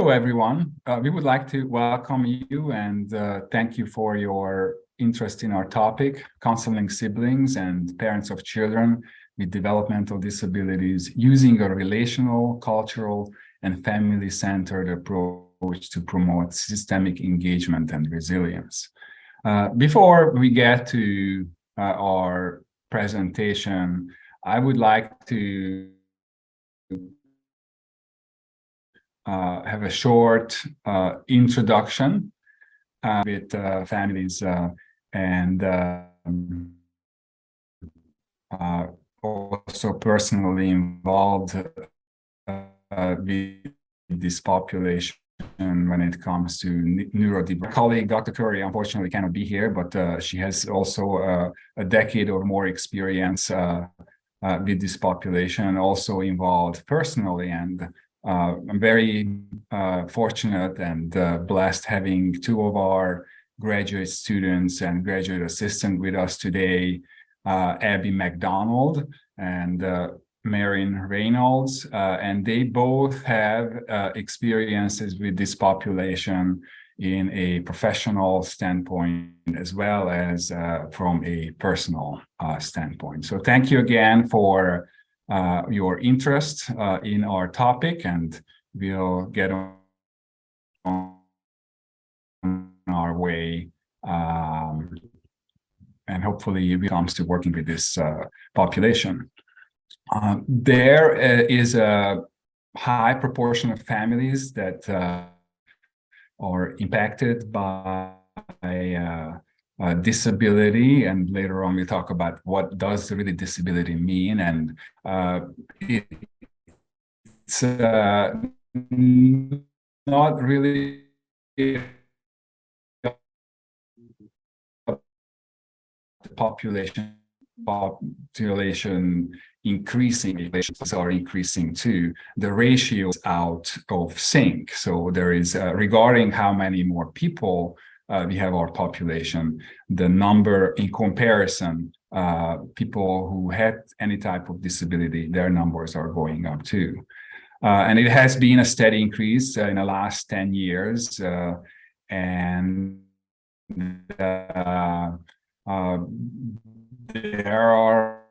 Hello, everyone. We would like to welcome you and thank you for your interest in our topic, counseling siblings and parents of children with developmental disabilities using a relational, cultural, and family-centered approach to promote systemic engagement and resilience. Before we get to our presentation, I would like to have a short introduction with families and also personally involved with this population when it comes to neurodivergent. My colleague, Dr. Curry, unfortunately cannot be here, but she has also a decade or more experience with this population, also involved personally. And I'm very fortunate and blessed having two of our graduate students and graduate assistant with us today, Abbye McDonald and Mairin Reynolds, and they both have experiences with this population in a professional standpoint as well as from a personal standpoint. So thank you again for your interest in our topic, and we'll get on our way and hopefully it comes to working with this population. There is a high proportion of families that are impacted by disability, and later on we'll talk about what does really disability mean, and it's not really the population increasing, relations are increasing too. The ratio is out of sync. So there is, regarding how many more people we have our population, the number in comparison, people who had any type of disability, their numbers are going up too. And it has been a steady increase in the last 10 years. And there are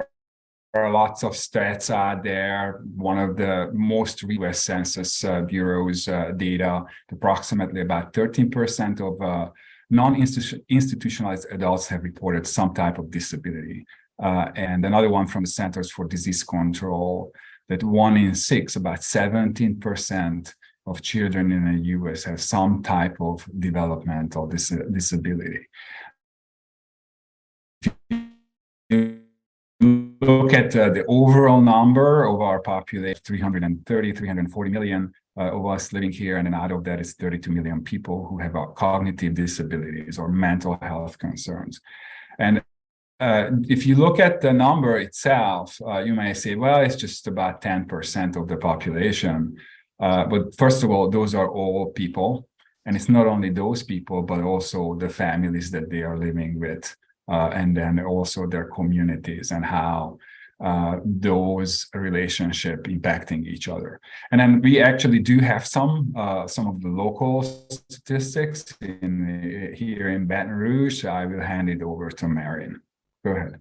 lots of stats out there. One of the most U.S. Census Bureau's data, approximately about 13% of non-institutionalized adults have reported some type of disability. And another one from the Centers for Disease Control, that 1 in 6, about 17% of children in the U.S. have some type of developmental disability. Look at the overall number of our population, 340 million of us living here, and then out of that is 32 million people who have cognitive disabilities or mental health concerns. And if you look at the number itself, you may say, well, it's just about 10% of the population. But first of all, those are all people. And it's not only those people, but also the families that they are living with. And then also their communities and how those relationships impacting each other. And then we actually do have some of the local statistics here in Baton Rouge. I will hand it over to Mairin. Go ahead.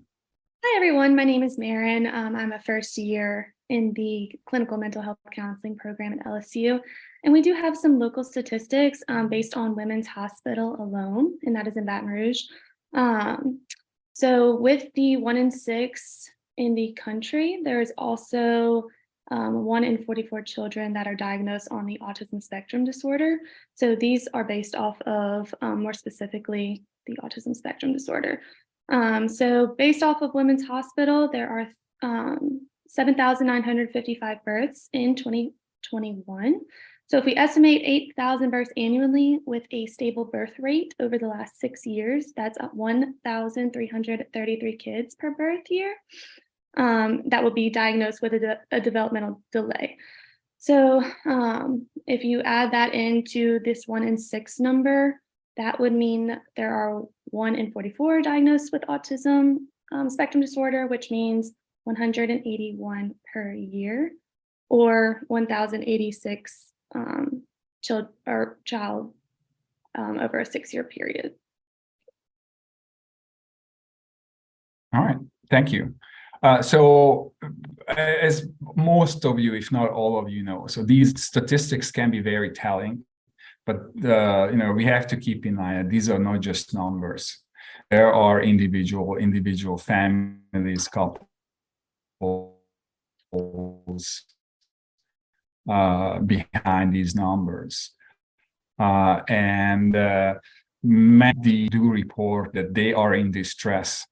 Hi, everyone. My name is Mairin. I'm a first year in the clinical mental health counseling program at LSU. And we do have some local statistics based on Women's Hospital alone, and that is in Baton Rouge. So with the 1 in 6 in the country, there is also 1 in 44 children that are diagnosed on the autism spectrum disorder. So these are based off of, more specifically, the autism spectrum disorder. So based off of Women's Hospital, there are 7,955 births in 2021. So if we estimate 8,000 births annually with a stable birth rate over the last 6 years, that's 1,333 kids per birth year that will be diagnosed with a developmental delay. So if you add that into this 1 in 6 number, that would mean there are 1 in 44 diagnosed with autism spectrum disorder, which means 181 per year, or 1,086 child over a 6-year period. All right, thank you. So as most of you, if not all of you know, so these statistics can be very telling, but we have to keep in mind that these are not just numbers. There are individual families, couples, behind these numbers. And many do report that they are in distress.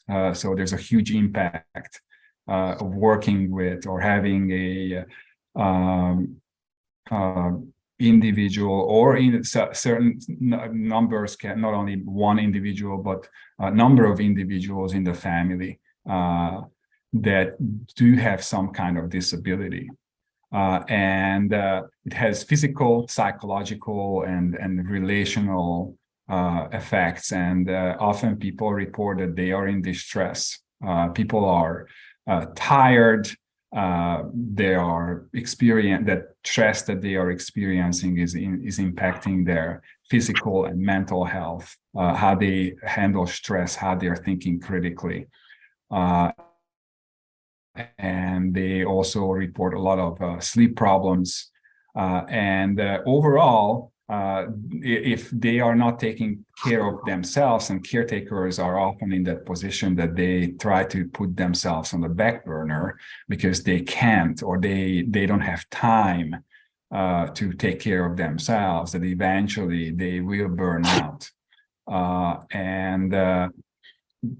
So there's a huge impact of working with or having a individual, or in certain numbers, can not only one individual, but a number of individuals in the family that do have some kind of disability. And it has physical, psychological, and relational effects. And often people report that they are in distress. People are tired. They are that stress that they are experiencing is impacting their physical and mental health, how they handle stress, how they are thinking critically. And they also report a lot of sleep problems. And overall, if they are not taking care of themselves, and caretakers are often in that position that they try to put themselves on the back burner because they can't, or they don't have time to take care of themselves, that eventually they will burn out.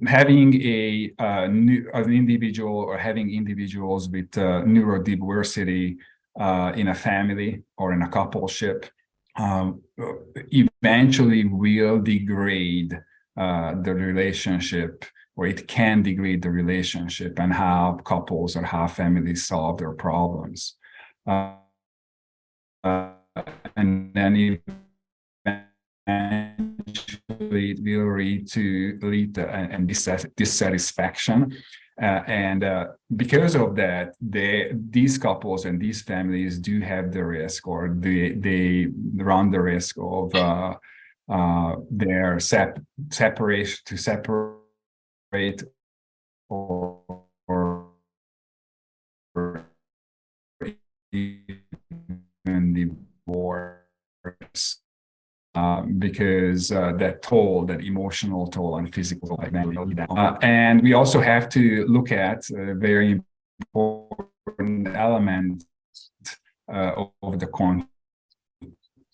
Having an individual, or having individuals with neurodiversity in a family or in a coupleship eventually will degrade the relationship, or it can degrade the relationship and how couples or how families solve their problems. And then eventually it will lead to dissatisfaction. Because of that, these couples and these families do have the risk, or they run the risk of their separation, to separate or even divorce. Because that toll, that emotional toll and physical, and we also have to look at a very important element of the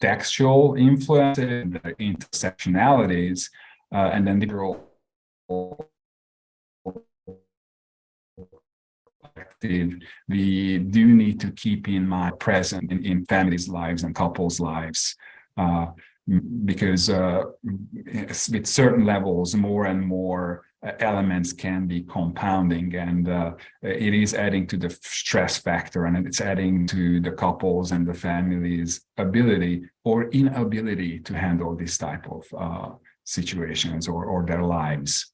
contextual influence, the intersectionalities, and then the we do need to keep in mind present in families' lives and couples' lives. Because with certain levels, more and more elements can be compounding, and it is adding to the stress factor, and it's adding to the couples and the families' ability or inability to handle this type of situations or their lives.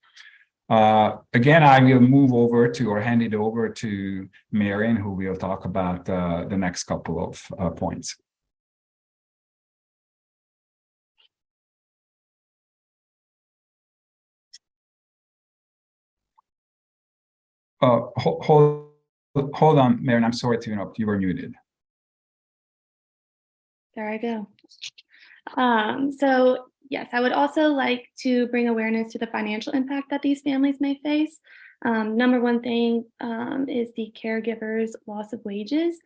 Again, I will move over to, or hand it over to Mairin, who will talk about the next couple of points. Hold on, Mairin, I'm sorry to interrupt. You were muted. There I go. So yes, I would also like to bring awareness to the financial impact that these families may face. Number one thing is the caregiver's loss of wages.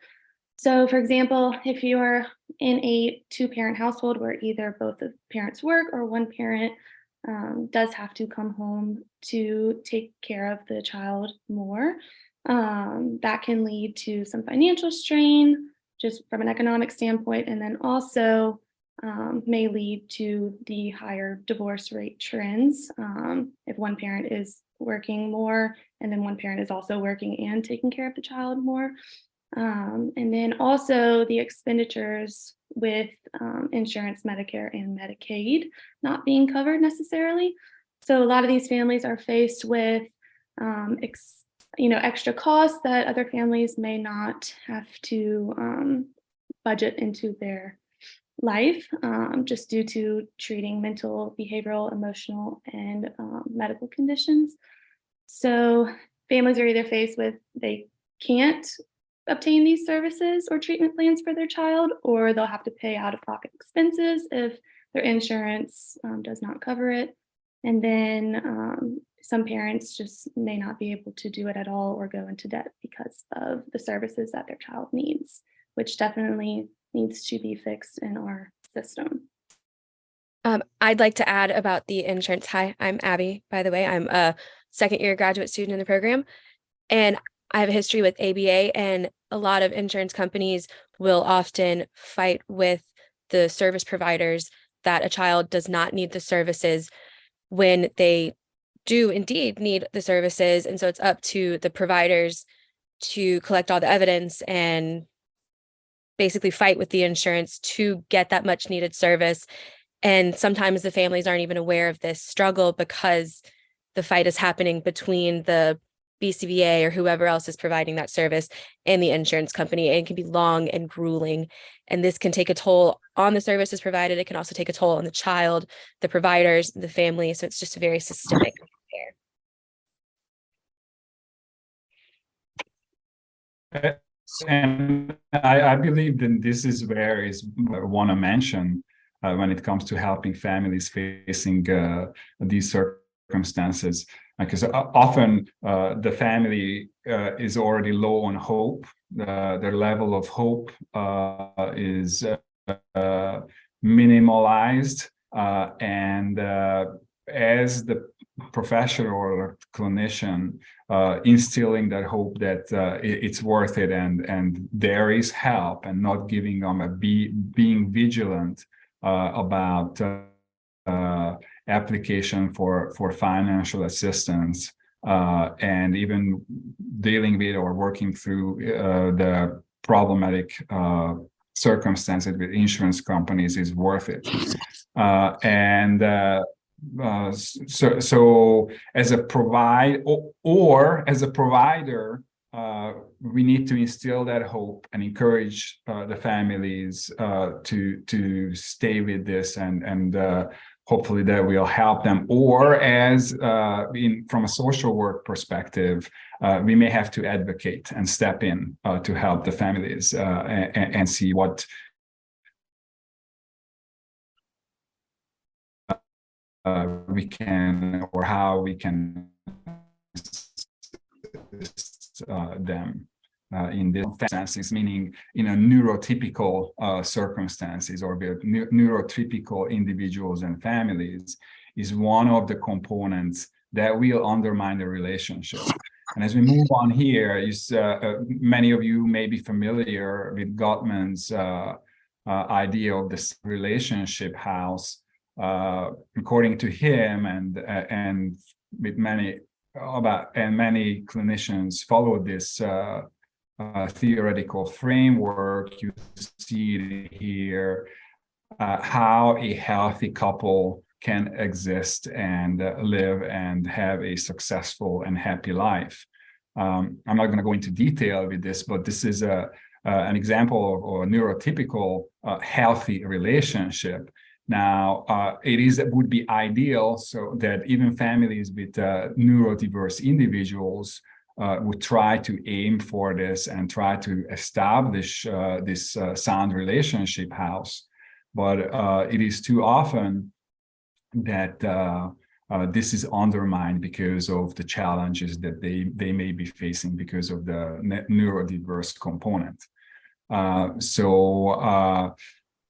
So for example, if you're in a 2-parent household where either both the parents work, or one parent does have to come home to take care of the child more, that can lead to some financial strain just from an economic standpoint, and then also may lead to the higher divorce rate trends if one parent is working more and then one parent is also working and taking care of the child more. And then also the expenditures with insurance, Medicare and Medicaid not being covered necessarily. So a lot of these families are faced with extra costs that other families may not have to budget into their life, just due to treating mental, behavioral, emotional, and medical conditions. So families are either faced with they can't obtain these services or treatment plans for their child, or they'll have to pay out-of-pocket expenses if their insurance does not cover it. And then some parents just may not be able to do it at all or go into debt because of the services that their child needs, which definitely needs to be fixed in our system. I'd like to add about the insurance. Hi, I'm Abbye, by the way. I'm a second-year graduate student in the program, and I have a history with ABA, and a lot of insurance companies will often fight with the service providers that a child does not need the services when they do indeed need the services. And so it's up to the providers to collect all the evidence and basically fight with the insurance to get that much needed service. And sometimes the families aren't even aware of this struggle because the fight is happening between the BCBA or whoever else is providing that service and the insurance company. And it can be long and grueling. And this can take a toll on the services provided. It can also take a toll on the child, the providers, the family. So it's just a very systemic affair. And I believe that this is where I want to mention when it comes to helping families facing these circumstances, because often the family is already low on hope. Their level of hope is minimalized, and as the professional or clinician instilling that hope that it's worth it and there is help, and not giving them being vigilant about application for financial assistance, and even dealing with or working through the problematic circumstances with insurance companies is worth it. So as a provider, we need to instill that hope and encourage the families to stay with this, and hopefully that will help them. Or as from a social work perspective, we may have to advocate and step in to help the families and see what we can, or how we can assist them in these circumstances, meaning in a neurotypical circumstances, or with neurotypical individuals and families, is one of the components that will undermine the relationship. And as we move on here, many of you may be familiar with Gottman's idea of this relationship house. According to him, and with many clinicians follow this theoretical framework. You see it here, how a healthy couple can exist and live and have a successful and happy life. I'm not going to go into detail with this, but this is an example of a neurotypical healthy relationship. Now, it would be ideal so that even families with neurodiverse individuals would try to aim for this and try to establish this sound relationship house. But it is too often that this is undermined because of the challenges that they may be facing because of the neurodiverse component.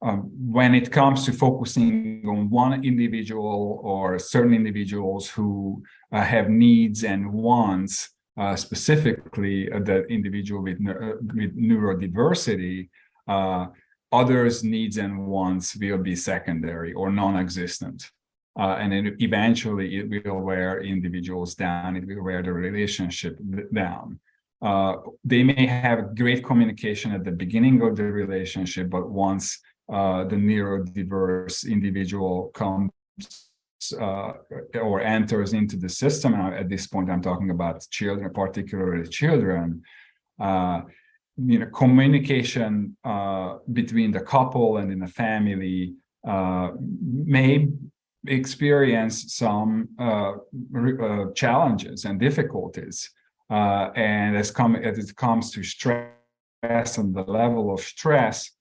When it comes to focusing on one individual or certain individuals who have needs and wants, specifically the individual with neurodiversity, others' needs and wants will be secondary or non-existent. And then eventually it will wear individuals down, it will wear the relationship down. They may have great communication at the beginning of the relationship, but once the neurodiverse individual comes or enters into the system, at this point I'm talking about children, particularly children, communication between the couple and in the family may experience some challenges and difficulties. And as it comes to stress and the level of stress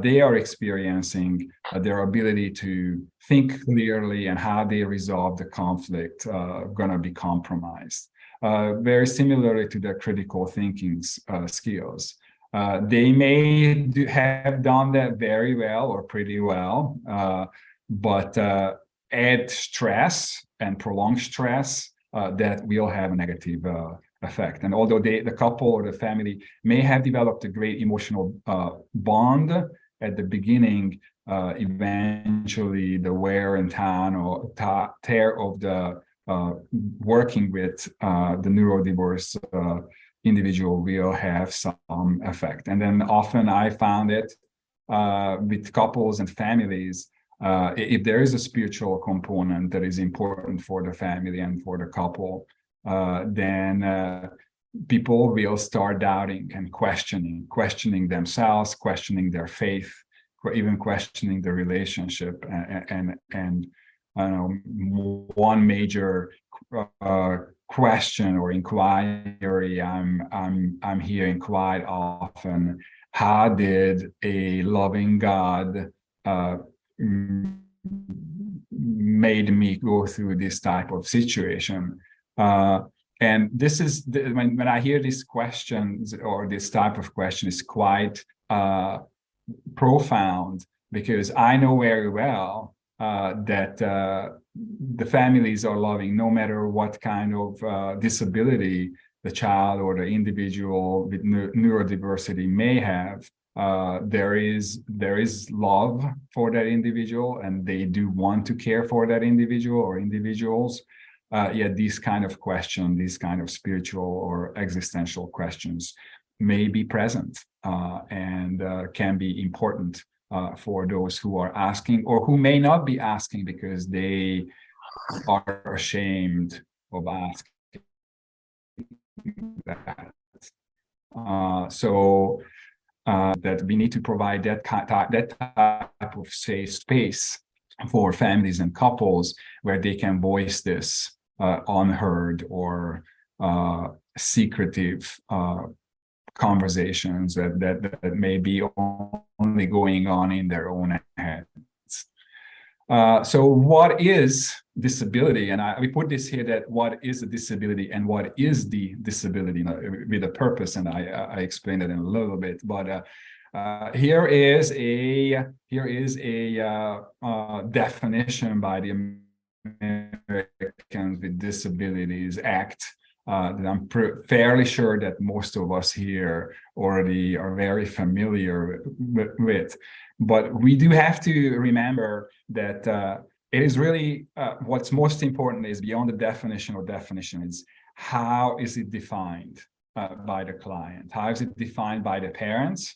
they are experiencing, their ability to think clearly and how they resolve the conflict going to be compromised. Very similarly to their critical thinking skills. They may have done that very well or pretty well, but add stress and prolonged stress, that will have a negative effect. And although the couple or the family may have developed a great emotional bond at the beginning, eventually the wear and tear of the working with the neurodiverse individual will have some effect. And then often I found it with couples and families, if there is a spiritual component that is important for the family and for the couple, then people will start doubting and questioning themselves, questioning their faith, even questioning the relationship. And I know one major question or inquiry I'm hearing quite often: how did a loving God made me go through this type of situation? And this is when I hear these questions, or this type of question, is quite profound, because I know very well that the families are loving no matter what kind of disability the child or the individual with neurodiversity may have. There is love for that individual, and they do want to care for that individual or individuals. Yet these kind of questions, these kind of spiritual or existential questions may be present and can be important for those who are asking, or who may not be asking because they are ashamed of asking that. So that we need to provide that type of safe space for families and couples where they can voice this unheard or secretive conversations that may be only going on in their own heads. So what is disability? And we put this here, that what is a disability and what is the disability with a purpose, and I explained it in a little bit, but here is a definition by the Americans with Disabilities Act that I'm fairly sure that most of us here already are very familiar with. But we do have to remember that it is really what's most important is beyond the definition or definitions. How is it defined by the client? How is it defined by the parents?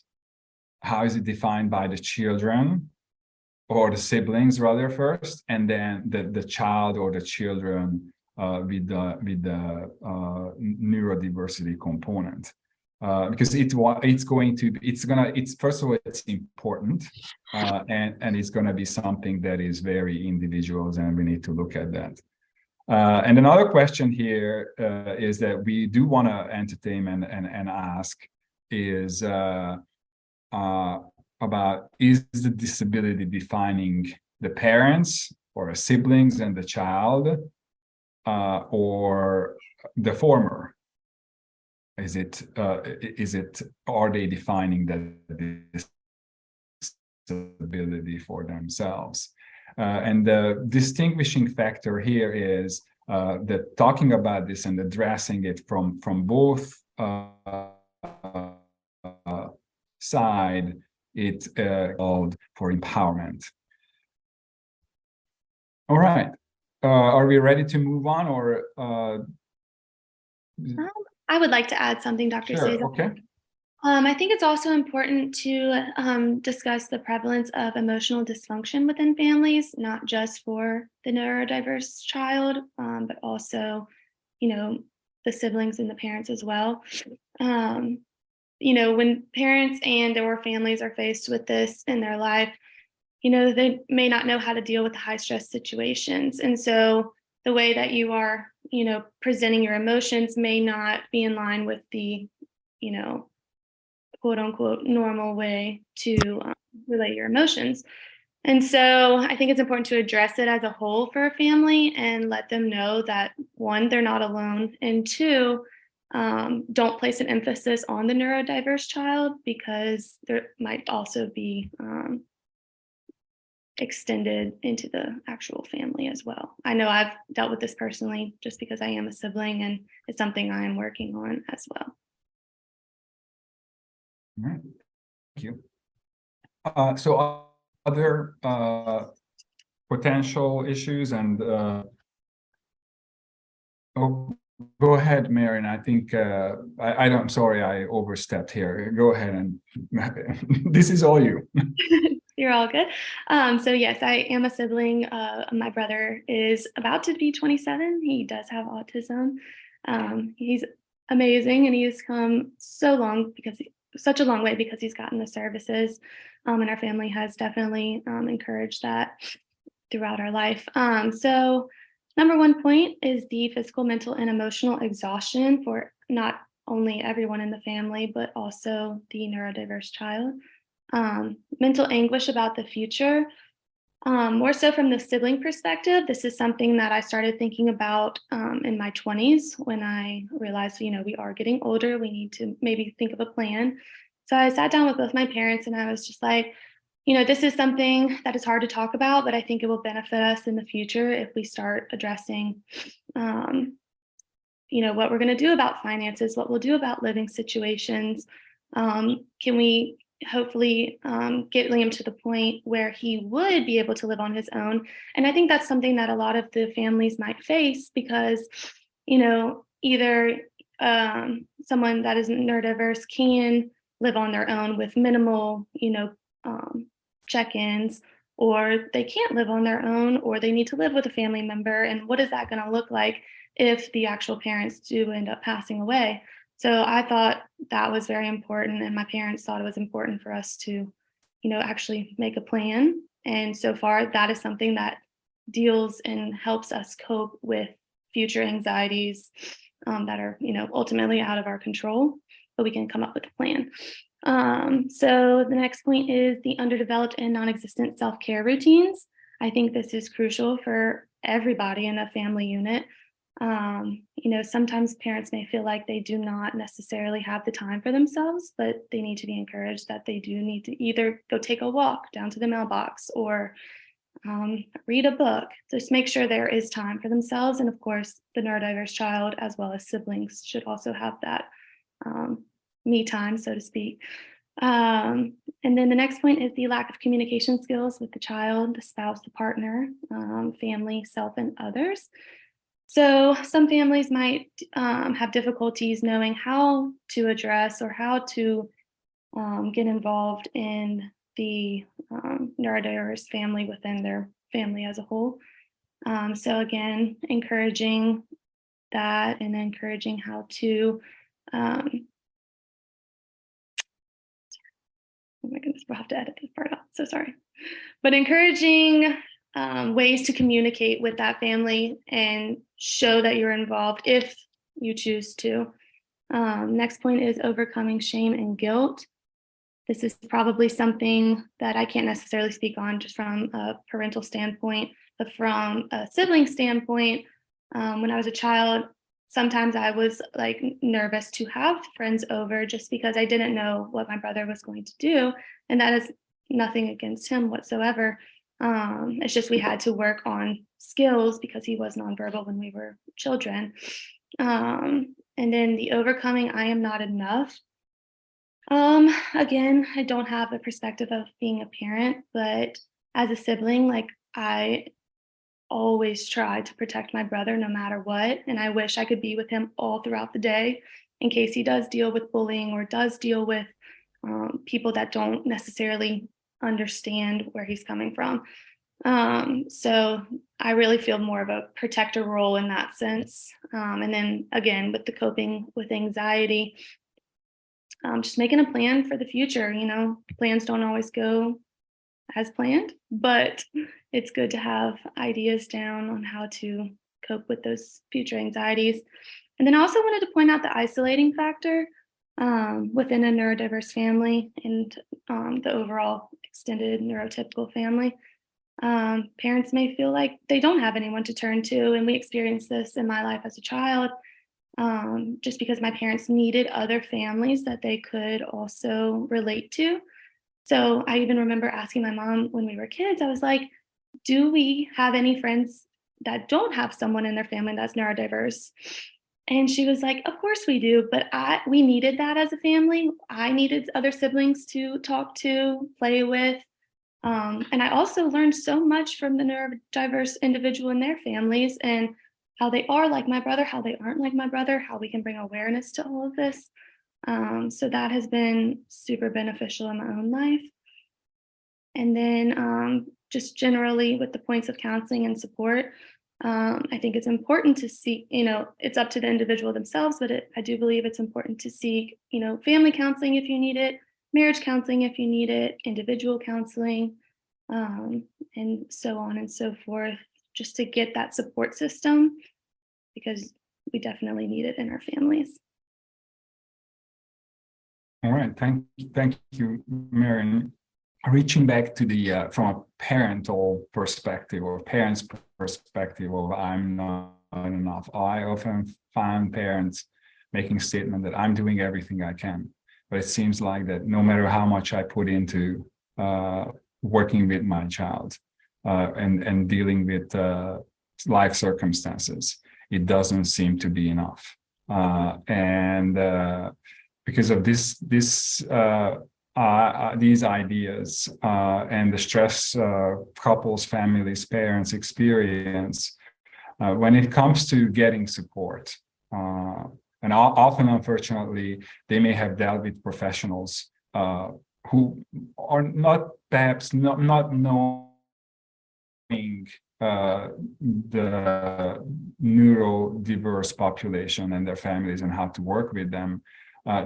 How is it defined by the children or the siblings rather first, and then the child or the children with the neurodiversity component? Because it's first of all, it's important, and it's going to be something that is very individual, and we need to look at that. And another question here is that we do want to entertain and ask is about, is the disability defining the parents or siblings and the child, or the former? Are they defining the disability for themselves? And the distinguishing factor here is that talking about this and addressing it from both side, it called for empowerment. All right, are we ready to move on, or? I would like to add something, Dr. Sure, Csaszar. okay. I think it's also important to discuss the prevalence of emotional dysfunction within families, not just for the neurodiverse child, but also, the siblings and the parents as well. when parents and or families are faced with this in their life, they may not know how to deal with the high stress situations. And so the way that you are, presenting your emotions may not be in line with the, quote unquote, normal way to relate your emotions. And so I think it's important to address it as a whole for a family and let them know that, one, they're not alone, and two, don't place an emphasis on the neurodiverse child, because there might also be extended into the actual family as well. I know I've dealt with this personally just because I am a sibling, and it's something I am working on as well. All right. Thank you. So other potential issues and oh, go ahead, Mairin. I think I'm sorry, I overstepped here. Go ahead, and this is all you. You're all good. So yes, I am a sibling. My brother is about to be 27. He does have autism. He's amazing, and he's come such a long way because he's gotten the services. And our family has definitely encouraged that throughout our life. So number one point is the physical, mental, and emotional exhaustion for not only everyone in the family, but also the neurodiverse child. Mental anguish about the future, more so from the sibling perspective. This is something that I started thinking about in my 20s when I realized, we are getting older. We need to maybe think of a plan. So I sat down with both my parents, and I was just like, this is something that is hard to talk about, but I think it will benefit us in the future if we start addressing, what we're going to do about finances, what we'll do about living situations. Can we hopefully get Liam to the point where he would be able to live on his own? And I think that's something that a lot of the families might face because, either someone that is neurodiverse can live on their own with minimal, check-ins, or they can't live on their own, or they need to live with a family member. And what is that going to look like if the actual parents do end up passing away? So I thought that was very important, and my parents thought it was important for us to, actually make a plan. And so far, that is something that deals and helps us cope with future anxieties that are, ultimately out of our control, but we can come up with a plan. So the next point is the underdeveloped and non-existent self-care routines. I think this is crucial for everybody in a family unit. Sometimes parents may feel like they do not necessarily have the time for themselves, but they need to be encouraged that they do need to either go take a walk down to the mailbox or read a book. Just make sure there is time for themselves. And of course, the neurodiverse child, as well as siblings, should also have that me time, so to speak. And then the next point is the lack of communication skills with the child, the spouse, the partner, family, self, and others. So some families might have difficulties knowing how to address or how to get involved in the neurodiverse family within their family as a whole. So again, encouraging that and encouraging how to, oh my goodness, we'll have to edit this part out, so sorry. But encouraging ways to communicate with that family and show that you're involved if you choose to. Next point is overcoming shame and guilt. This is probably something that I can't necessarily speak on just from a parental standpoint, but from a sibling standpoint, when I was a child, sometimes I was like nervous to have friends over just because I didn't know what my brother was going to do. And that is nothing against him whatsoever. It's just we had to work on skills because he was nonverbal when we were children. And then the overcoming, I am not enough. Again, I don't have a perspective of being a parent, but as a sibling, like I always try to protect my brother no matter what. And I wish I could be with him all throughout the day in case he does deal with bullying or does deal with people that don't necessarily understand where he's coming from. So I really feel more of a protector role in that sense. And then again, with the coping with anxiety, just making a plan for the future. Plans don't always go as planned, but it's good to have ideas down on how to cope with those future anxieties. And then I also wanted to point out the isolating factor within a neurodiverse family and the overall extended neurotypical family. Parents may feel like they don't have anyone to turn to, and we experienced this in my life as a child, just because my parents needed other families that they could also relate to. So I even remember asking my mom when we were kids, I was like, do we have any friends that don't have someone in their family that's neurodiverse? And she was like, of course we do, but we needed that as a family. I needed other siblings to talk to, play with. And I also learned so much from the neurodiverse individual and their families and how they are like my brother, how they aren't like my brother, how we can bring awareness to all of this. So that has been super beneficial in my own life. And then just generally with the points of counseling and support, I think it's important to seek, it's up to the individual themselves, but I do believe it's important to seek, family counseling if you need it, marriage counseling if you need it, individual counseling, and so on and so forth, just to get that support system, because we definitely need it in our families. All right, thank you, Mairin. Reaching back to the from a parental perspective or parents' perspective of I'm not enough, I often find parents making statement that I'm doing everything I can, but it seems like that no matter how much I put into working with my child and dealing with life circumstances, it doesn't seem to be enough, and because of these ideas and the stress couples, families, parents experience when it comes to getting support. And often, unfortunately, they may have dealt with professionals who are not perhaps not knowing the neurodiverse population and their families and how to work with them.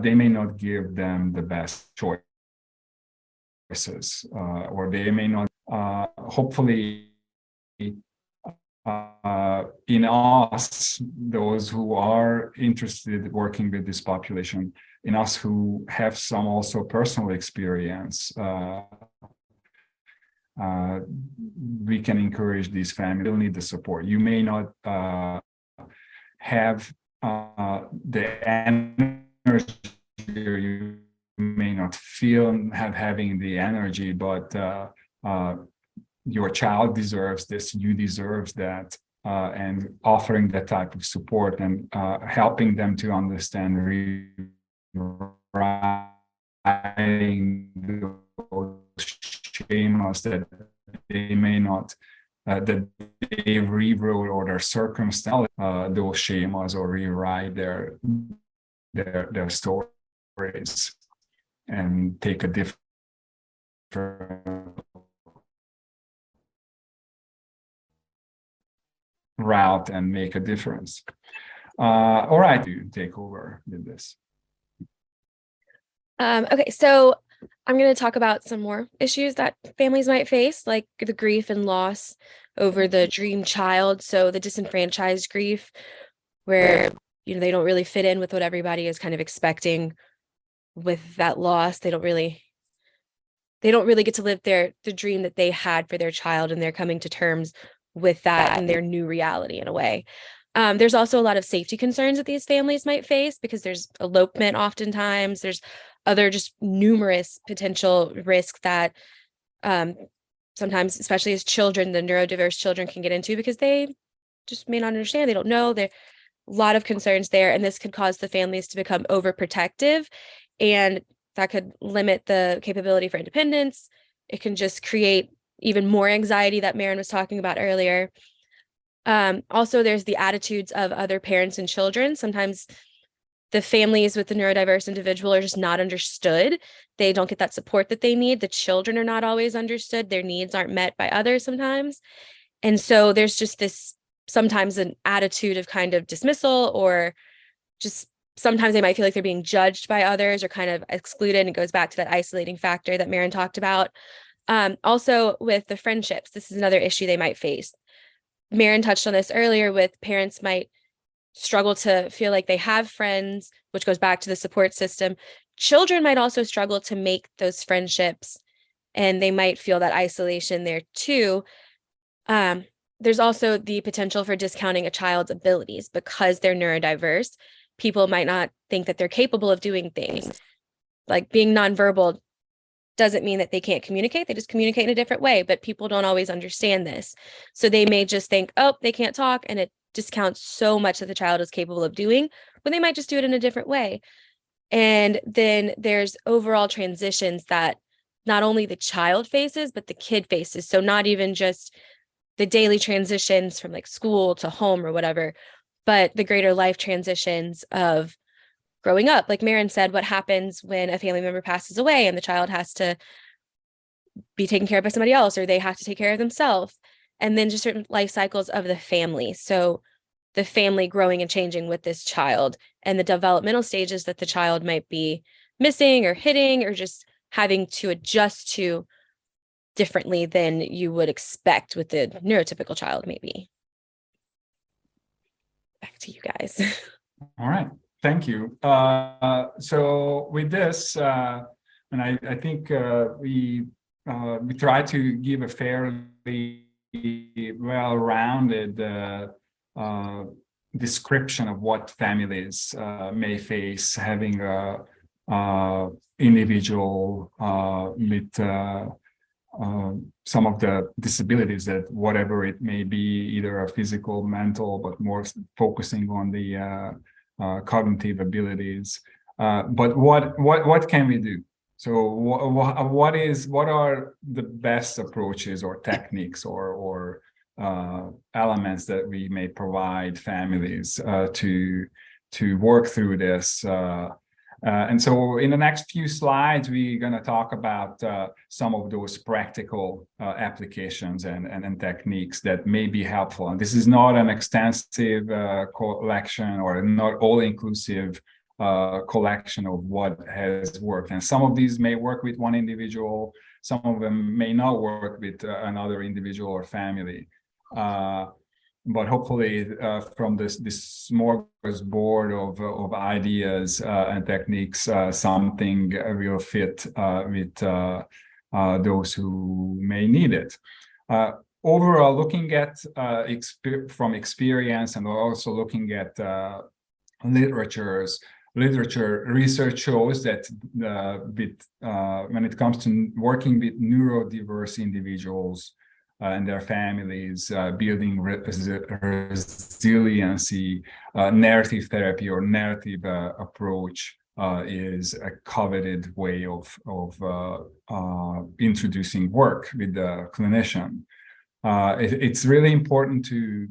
They may not give them the best choices, or they may not, hopefully, in us, those who are interested in working with this population, in us who have some also personal experience, we can encourage these families. They'll need the support. You may not have the energy, you may not feel having the energy, but your child deserves this, you deserve that, and offering that type of support and helping them to understand rewriting those schemas that they may not, that they rewrote or their circumstance, those schemas, or rewrite their stories and take a different route and make a difference. All right, you take over with this. Okay, so I'm going to talk about some more issues that families might face, like the grief and loss over the dream child. So the disenfranchised grief, where they don't really fit in with what everybody is kind of expecting with that loss. They don't really get to live the dream that they had for their child, and they're coming to terms with that and their new reality in a way. There's also a lot of safety concerns that these families might face, because there's elopement oftentimes. There's other just numerous potential risks that sometimes, especially as children, the neurodiverse children can get into, because they just may not understand. They don't know. There are a lot of concerns there, and this could cause the families to become overprotective, and that could limit the capability for independence. It can just create even more anxiety that Mairin was talking about earlier. Also, there's the attitudes of other parents and children. Sometimes the families with the neurodiverse individual are just not understood. They don't get that support that they need. The children are not always understood. Their needs aren't met by others sometimes. And so there's just this, sometimes an attitude of kind of dismissal, or just sometimes they might feel like they're being judged by others or kind of excluded. And it goes back to that isolating factor that Mairin talked about. Also with the friendships, this is another issue they might face. Mairin touched on this earlier with parents might struggle to feel like they have friends, which goes back to the support system. Children might also struggle to make those friendships, and they might feel that isolation there too. There's also the potential for discounting a child's abilities because they're neurodiverse. People might not think that they're capable of doing things. Like being nonverbal doesn't mean that they can't communicate. They just communicate in a different way, but people don't always understand this. So they may just think, oh, they can't talk, and it discounts so much that the child is capable of doing, when they might just do it in a different way. And then there's overall transitions that not only the child faces, but the kid faces. So not even just the daily transitions from like school to home or whatever, but the greater life transitions of growing up. Like Mairin said, what happens when a family member passes away and the child has to be taken care of by somebody else, or they have to take care of themselves. And then just certain life cycles of the family. So the family growing and changing with this child, and the developmental stages that the child might be missing or hitting or just having to adjust to differently than you would expect with the neurotypical child, maybe. Back to you guys. All right, thank you. So with this, and I think we try to give a fairly well-rounded description of what families may face having a individual with some of the disabilities, that whatever it may be, either a physical, mental, but more focusing on the cognitive abilities. But what can we do? So what are the best approaches or techniques or elements that we may provide families to work through this? And so in the next few slides, we're going to talk about some of those practical applications and techniques that may be helpful. And this is not an extensive collection or not all-inclusive collection of what has worked. And some of these may work with one individual, some of them may not work with another individual or family. But hopefully from this smorgasbord of ideas and techniques, something will fit with those who may need it. Overall, looking at from experience and also looking at literature research shows that when it comes to working with neurodiverse individuals and their families, building resiliency, narrative therapy or narrative approach is a coveted way of introducing work with the clinician. It's really important to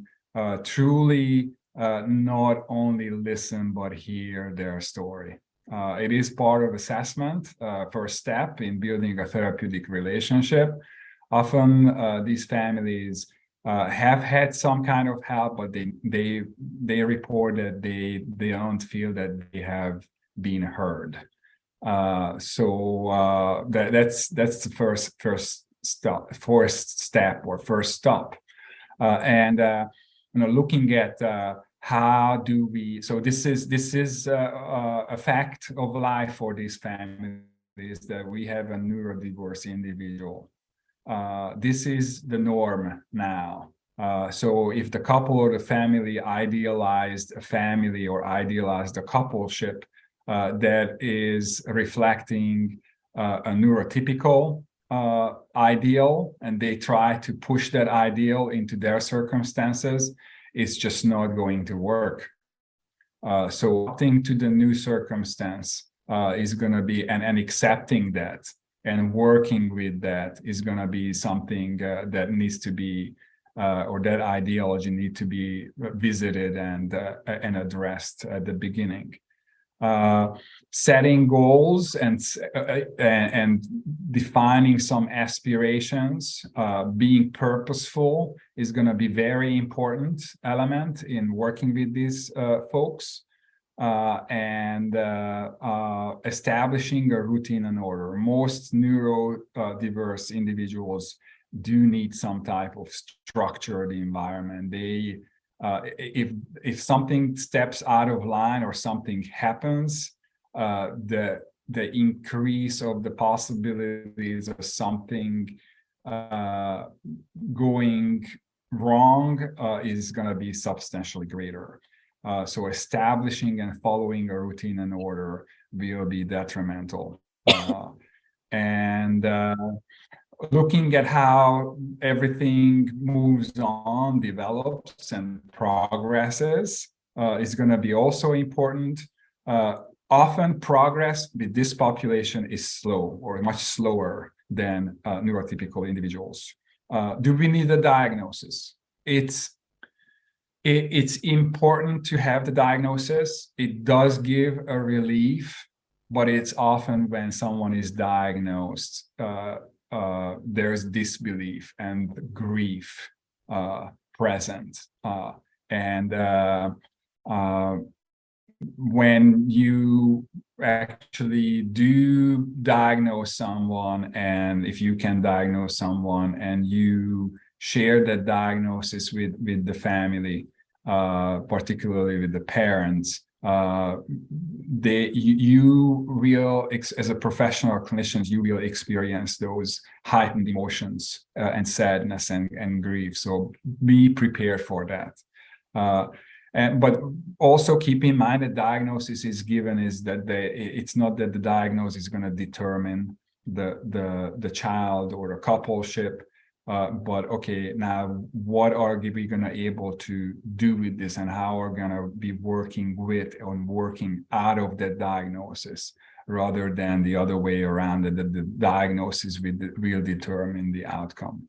truly not only listen, but hear their story. It is part of assessment, first step in building a therapeutic relationship. Often these families have had some kind of help, but they report that they don't feel that they have been heard. So that's the first step. And looking at how do we? So this is a fact of life for these families, that we have a neurodiverse individual. This is the norm now. So if the couple or the family idealized a family or idealized a coupleship that is reflecting a neurotypical ideal, and they try to push that ideal into their circumstances, it's just not going to work. So adapting to the new circumstance is going to be, and accepting that and working with that is going to be something that needs to be, or that ideology need to be visited and addressed at the beginning. Setting goals and defining some aspirations, being purposeful is going to be very important element in working with these folks. and establishing a routine and order. Most neurodiverse individuals do need some type of structured environment. They, if something steps out of line or something happens, the increase of the possibilities of something going wrong is going to be substantially greater. So establishing and following a routine and order will be detrimental. And looking at how everything moves on, develops, and progresses is going to be also important. Often progress with this population is slow or much slower than neurotypical individuals. Do we need a diagnosis? It's important to have the diagnosis. It does give a relief, but it's often when someone is diagnosed, there's disbelief and grief present. When you actually do diagnose someone, and if you can diagnose someone and you share that diagnosis with the family, particularly with the parents, you will, as a professional clinician, you will experience those heightened emotions and sadness and grief. So be prepared for that. But also keep in mind that diagnosis is given is that it's not that the diagnosis is going to determine the child or the coupleship. But okay, now what are we going to able to do with this, and how are we going to be working out of that diagnosis, rather than the other way around, that the diagnosis will determine the outcome.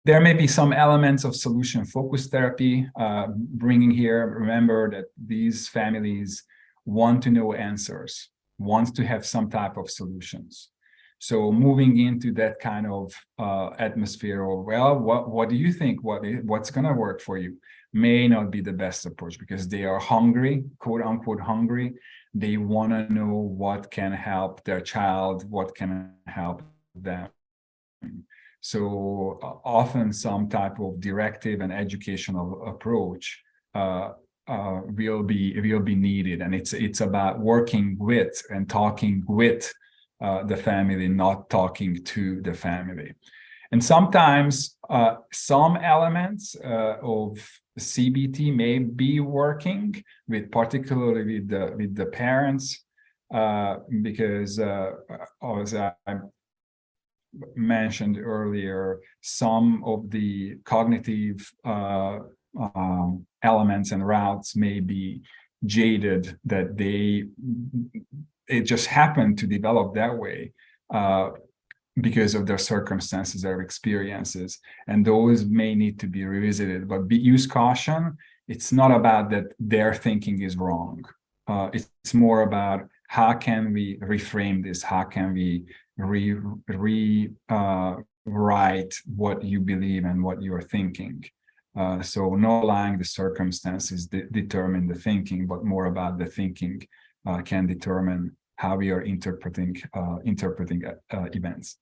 There may be some elements of solution-focused therapy bringing here. Remember that these families want to know answers, want to have some type of solutions. So moving into that kind of atmosphere of, well, what do you think? What's going to work for you may not be the best approach, because they are hungry, quote unquote hungry. They want to know what can help their child, what can help them. So often some type of directive and educational approach will be needed, and it's about working with and talking with the family, not talking to the family. And sometimes some elements of CBT may be working with, particularly with the parents, because as I mentioned earlier, some of the cognitive elements and routes may be jaded, that it just happened to develop that way because of their circumstances, their experiences, and those may need to be revisited. But use caution. It's not about that their thinking is wrong. It's more about how can we reframe this? How can we rewrite what you believe and what you're thinking? So not allowing the circumstances determine the thinking, but more about the thinking can determine how we are interpreting events.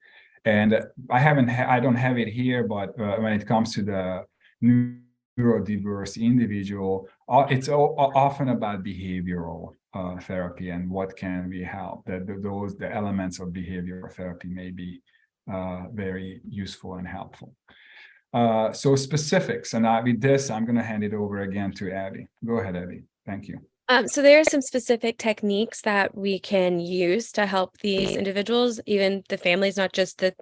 And I don't have it here, but when it comes to the neurodiverse individual, it's often about behavioral therapy and what can we help. The elements of behavioral therapy may be very useful and helpful. So specifics, and with this, I'm going to hand it over again to Abbye. Go ahead, Abbye. Thank you. So there are some specific techniques that we can use to help these individuals, even the families, not just the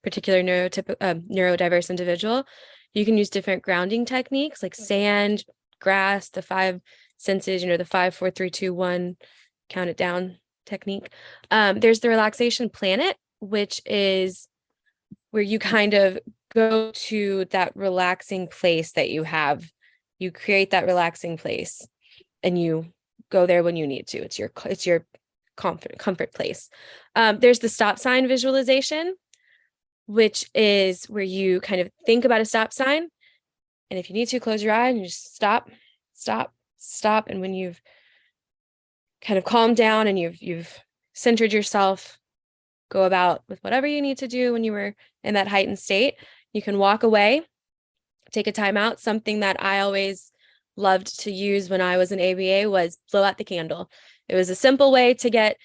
particular neurodiverse individual. You can use different grounding techniques like sand, grass, the 5 senses, the 5, 4, 3, 2, 1, count it down technique. There's the relaxation planet, which is where you kind of go to that relaxing place that you have. You create that relaxing place and you go there when you need to. It's your comfort place. There's the stop sign visualization, which is where you kind of think about a stop sign. And if you need to, close your eye and you just stop, stop, stop, and when you've kind of calmed down and you've centered yourself, go about with whatever you need to do when you were in that heightened state. You can walk away, take a time out. Something that I always loved to use when I was in ABA was blow out the candle. It was a simple way to get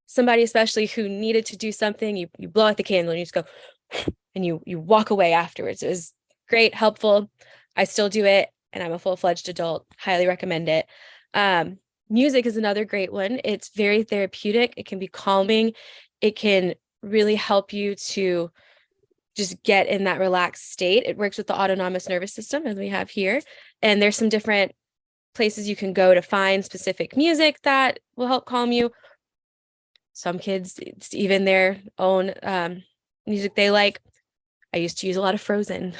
somebody, especially who needed to do something, you blow out the candle and you just go, and you walk away afterwards. It was great, helpful. I still do it, and I'm a full-fledged adult. Highly recommend it. Music is another great one. It's very therapeutic. It can be calming. It can really help you to just get in that relaxed state. It works with the autonomous nervous system, as we have here. And there's some different places you can go to find specific music that will help calm you. Some kids, it's even their own music they like. I used to use a lot of Frozen.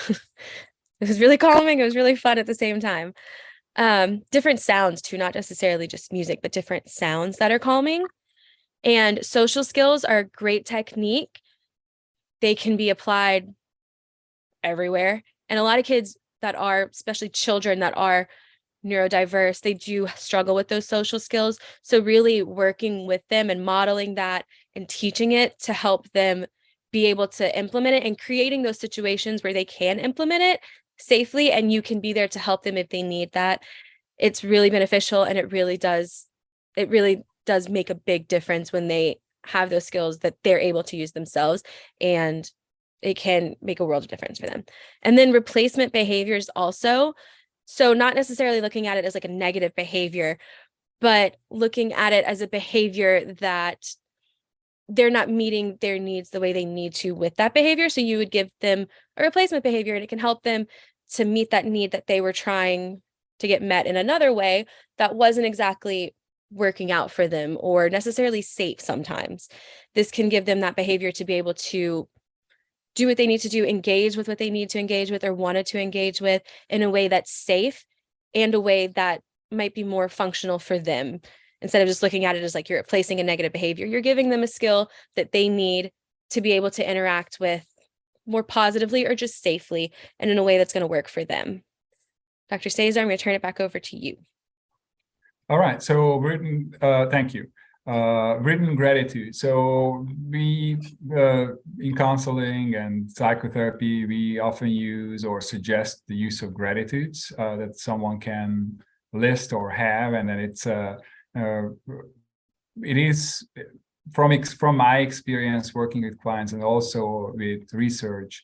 It was really calming. It was really fun at the same time. Different sounds too, not necessarily just music, but different sounds that are calming. And social skills are a great technique. They can be applied everywhere. And a lot of kids that are, especially children that are neurodiverse, they do struggle with those social skills. So really working with them and modeling that and teaching it to help them be able to implement it, and creating those situations where they can implement it safely, and you can be there to help them if they need that. It's really beneficial, and it really does make a big difference when they have those skills that they're able to use themselves, and it can make a world of difference for them. And then replacement behaviors also. So not necessarily looking at it as like a negative behavior, but looking at it as a behavior that they're not meeting their needs the way they need to with that behavior. So you would give them a replacement behavior, and it can help them to meet that need that they were trying to get met in another way that wasn't exactly working out for them or necessarily safe sometimes. This can give them that behavior to be able to do what they need to do, engage with what they need to engage with or wanted to engage with in a way that's safe and a way that might be more functional for them. Instead of just looking at it as like you're replacing a negative behavior, you're giving them a skill that they need to be able to interact with more positively or just safely and in a way that's going to work for them. Dr. Csaszar, I'm going to turn it back over to you. All right. So written, thank you. Written gratitude. So we, in counseling and psychotherapy, we often use or suggest the use of gratitudes that someone can list or have, and then it is from my experience working with clients and also with research,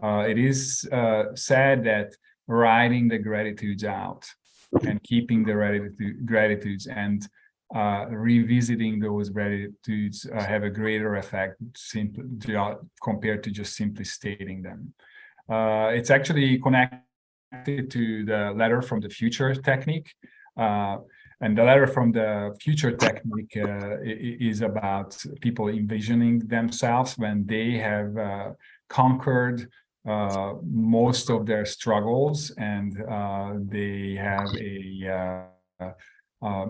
it is said that writing the gratitudes out and keeping the gratitudes and revisiting those gratitudes have a greater effect compared to just simply stating them. It's actually connected to the letter from the future technique. And the letter from the future technique is about people envisioning themselves when they have conquered most of their struggles, and they have a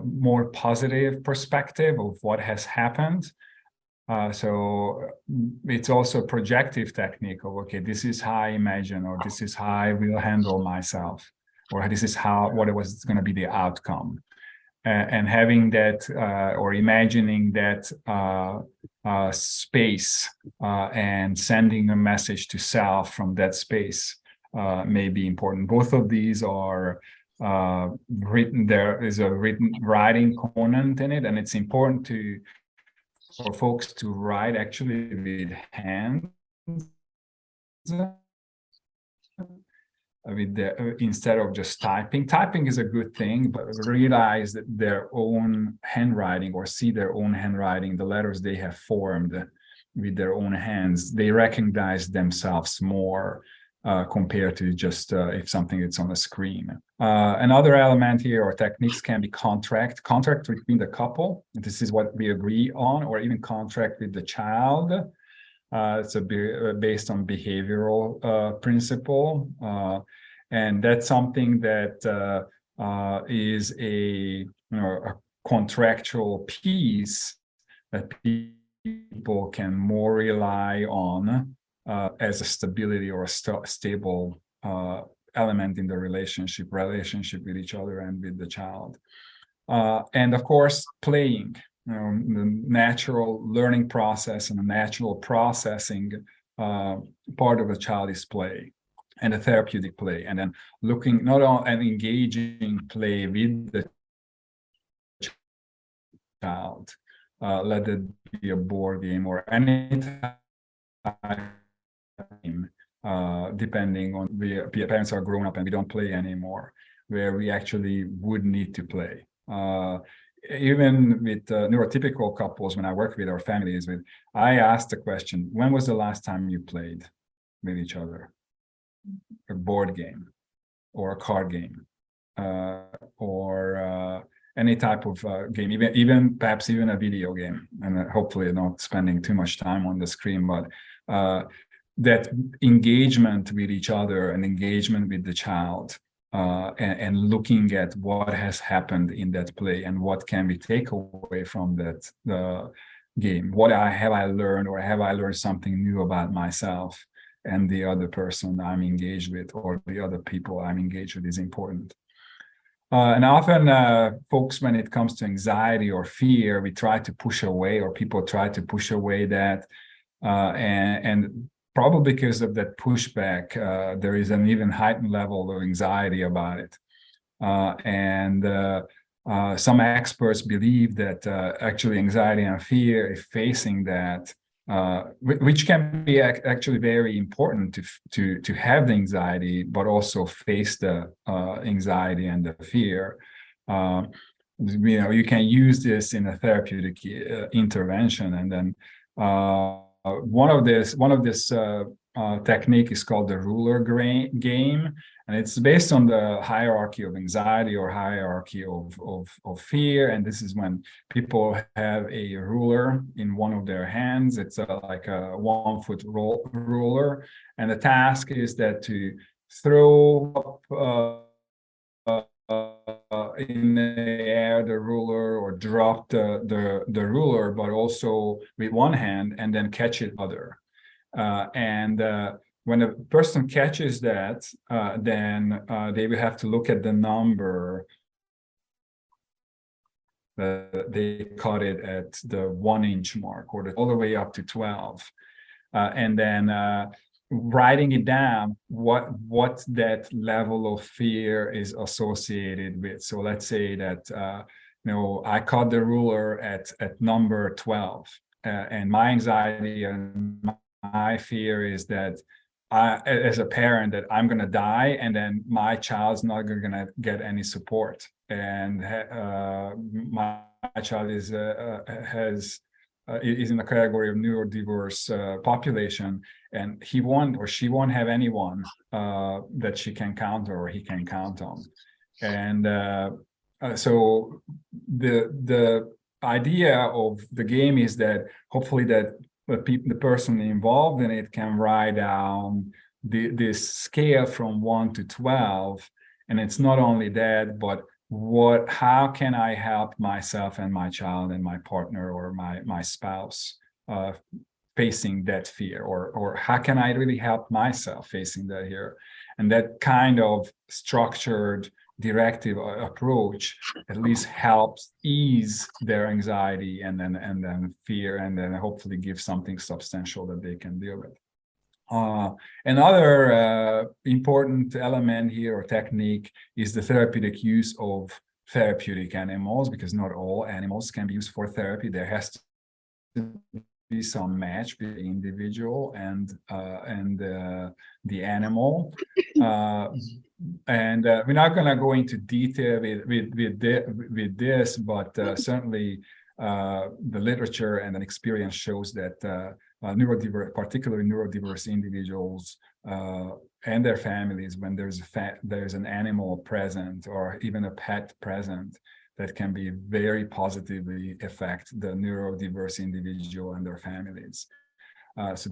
more positive perspective of what has happened. So it's also a projective technique of, okay, this is how I imagine, or this is how I will handle myself, or this is what it was going to be the outcome. And having that or imagining that space and sending a message to self from that space may be important. Both of these are written. There is a writing component in it, and it's important for folks to write actually with hands. Instead of just typing. Typing is a good thing, but realize that their own handwriting, or see their own handwriting, the letters they have formed with their own hands, they recognize themselves more compared to just if something is on a screen. Another element here or techniques can be contract between the couple. This is what we agree on, or even contract with the child. It's based on behavioral principle, and that's something that is a contractual piece that people can more rely on as a stability or a stable element in the relationship with each other and with the child. And of course, playing, the natural learning process and the natural processing part of a child is play, and the therapeutic play, and then looking not only and engaging play with the child, let it be a board game or any time, depending on the parents are grown up and we don't play anymore, where we actually would need to play. Even with neurotypical couples, when I work with our families, I ask the question, when was the last time you played with each other? A board game or a card game, or any type of game, even perhaps even a video game, and hopefully not spending too much time on the screen, but that engagement with each other and engagement with the child, and looking at what has happened in that play and what can we take away from that game. What have I learned, or have I learned something new about myself and the other person I'm engaged with, or the other people I'm engaged with, is important. And often folks, when it comes to anxiety or fear, we try to push away, or people try to push away that, and probably because of that pushback, there is an even heightened level of anxiety about it. Some experts believe that actually anxiety and fear is facing that, which can be actually very important to have the anxiety, but also face the anxiety and the fear. You can use this in a therapeutic intervention, and then one of this technique is called the ruler game, and it's based on the hierarchy of anxiety or hierarchy of fear. And this is when people have a ruler in one of their hands. It's like a 1-foot ruler, and the task is that to throw up in the air the ruler, or drop the ruler, but also with one hand, and then catch it other. When a person catches that, then they will have to look at the number they caught it at the 1-inch mark, or all the way up to 12, and then writing it down, what that level of fear is associated with. So let's say that I caught the ruler at number 12, and my anxiety and my fear is that as a parent, that I'm going to die, and then my child's not going to get any support, and my child is in the category of neurodiverse population, and he won't or she won't have anyone that she can count or he can count on. And so the idea of the game is that hopefully that the person involved in it can write down this scale from 1 to 12, and it's not only that, but how can I help myself and my child and my partner or my spouse facing that fear, or how can I really help myself facing that fear? And that kind of structured directive approach at least helps ease their anxiety and then fear, and then hopefully give something substantial that they can deal with. Another important element here or technique is the therapeutic use of therapeutic animals, because not all animals can be used for therapy. There has to be some match between the individual and the animal. And we're not going to go into detail with this, but certainly the literature and an experience shows that particularly neurodiverse individuals and their families, when there's an animal present or even a pet present, that can be very positively affect the neurodiverse individual and their families. So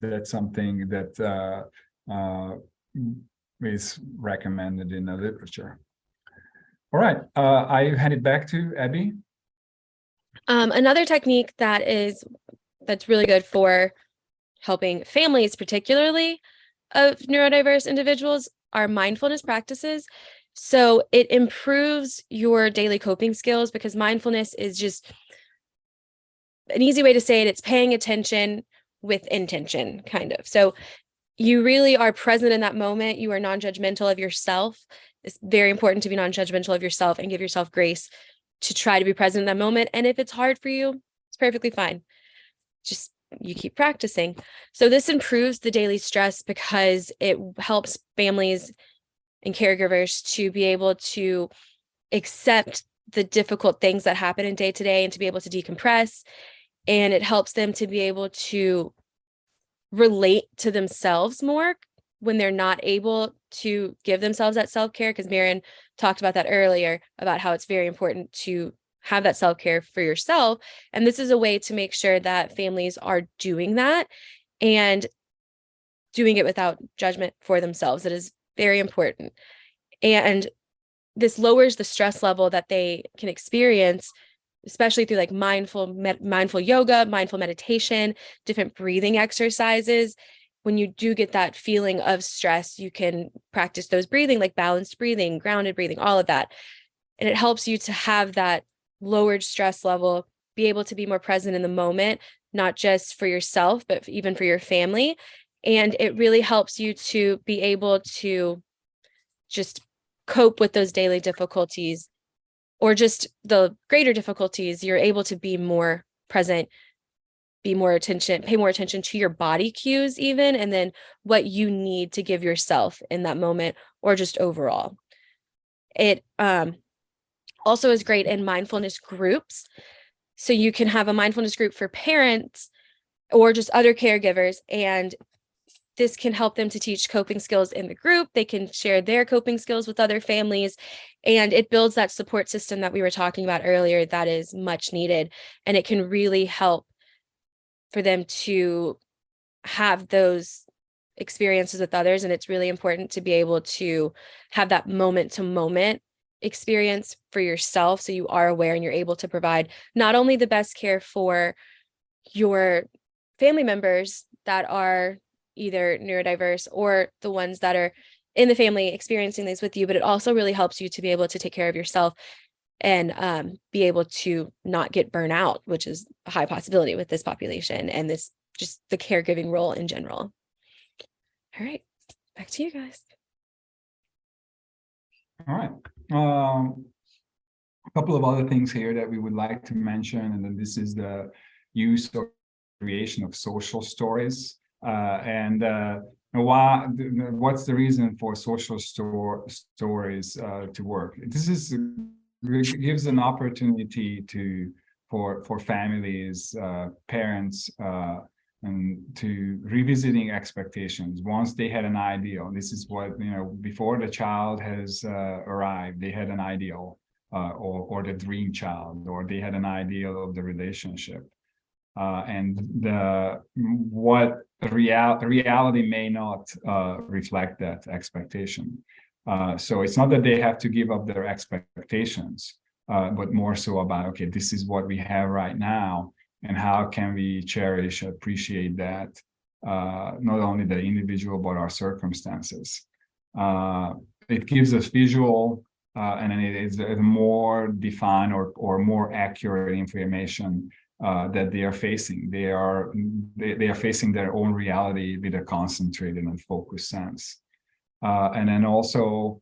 that's something that is recommended in the literature. All right, I hand it back to Abbye. Another technique that's really good for helping families, particularly of neurodiverse individuals, are mindfulness practices. So it improves your daily coping skills, because mindfulness is just an easy way to say it. It's paying attention with intention, kind of. So you really are present in that moment. You are non-judgmental of yourself. It's very important to be non-judgmental of yourself and give yourself grace to try to be present in that moment. And if it's hard for you, it's perfectly fine. Just you keep practicing. So this improves the daily stress because it helps families and caregivers to be able to accept the difficult things that happen in day to day and to be able to decompress. And it helps them to be able to relate to themselves more when they're not able to give themselves that self-care, because Mairin talked about that earlier, about how it's very important to have that self-care for yourself. And this is a way to make sure that families are doing that and doing it without judgment for themselves. It is very important. And this lowers the stress level that they can experience, especially through like mindful yoga, mindful meditation, different breathing exercises. When you do get that feeling of stress, you can practice those breathing, like balanced breathing, grounded breathing, all of that. And it helps you to have that lowered stress level, be able to be more present in the moment, not just for yourself, but even for your family. And it really helps you to be able to just cope with those daily difficulties, or just the greater difficulties. You're able to be more present, pay more attention to your body cues even, and then what you need to give yourself in that moment, or just overall. It also is great in mindfulness groups. So you can have a mindfulness group for parents or just other caregivers, and this can help them to teach coping skills in the group. They can share their coping skills with other families, and it builds that support system that we were talking about earlier that is much needed. And it can really help for them to have those experiences with others. And it's really important to be able to have that moment to moment experience for yourself, so you are aware and you're able to provide not only the best care for your family members that are either neurodiverse or the ones that are in the family experiencing these with you, but it also really helps you to be able to take care of yourself and be able to not get burnt out, which is a high possibility with this population and this just the caregiving role in general. All right, back to you guys. All right. A couple of other things here that we would like to mention, and then this is the use or creation of social stories. What's the reason for social stories to work? This gives an opportunity for families, parents, and to revisiting expectations. Once they had an ideal, this is what, before the child has arrived, they had an ideal, or the dream child, or they had an ideal of the relationship. And reality may not reflect that expectation. So it's not that they have to give up their expectations, but more so about, okay, this is what we have right now, and how can we cherish, appreciate that, not only the individual, but our circumstances. It gives us visual, and it is a more defined or more accurate information that they are facing. They are facing their own reality with a concentrated and focused sense. And then also,